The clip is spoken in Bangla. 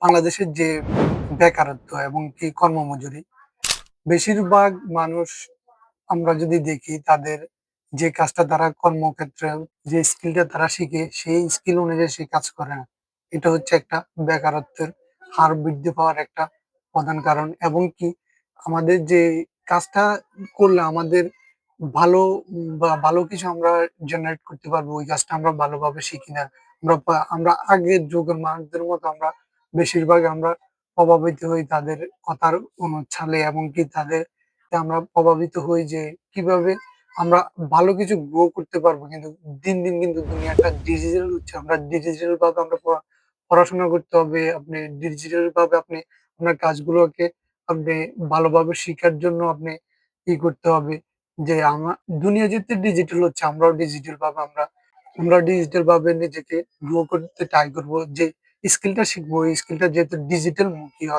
বাংলাদেশের যে বেকারত্ব এবং কি কর্মমজুরি, বেশিরভাগ মানুষ আমরা যদি দেখি তাদের যে কাজটা তারা কর্মক্ষেত্রে যে স্কিলটা তারা শিখে সেই স্কিল অনুযায়ী সে কাজ করে না। এটা হচ্ছে একটা বেকারত্বের হার বৃদ্ধি পাওয়ার একটা প্রধান কারণ এবং কি আমাদের যে কাজটা করলে আমাদের ভালো বা ভালো কিছু আমরা জেনারেট করতে পারবো ওই কাজটা আমরা ভালোভাবে শিখি না। আমরা আগের যুগের মানুষদের মতো আমরা বেশিরভাগ আমরা প্রভাবিত হই তাদের কথার অনুচ্ছালে এবং কি তাদের আমরা প্রভাবিত হই যে কিভাবে আমরা ভালো কিছু গ্রো করতে পারবো। কিন্তু দিন, দিন কিন্তু দুনিয়াটা ডিজিটাল হচ্ছে। আমরা ডিজিটাল ভাবে আমরা পড়াশোনা করতে হবে। আপনি ডিজিটাল ভাবে আপনি আপনার কাজগুলোকে আপনি ভালোভাবে শিখার জন্য আপনি করতে হবে। যে দুনিয়া যেহেতু ডিজিটাল হচ্ছে আমরাও ডিজিটাল ভাবে আমরা ডিজিটাল ভাবে নিজেকে গ্রো করতে ট্রাই করব। যে স্কিলটা শিখবো, এই স্কিলটা যেহেতু ডিজিটাল মুখী হয়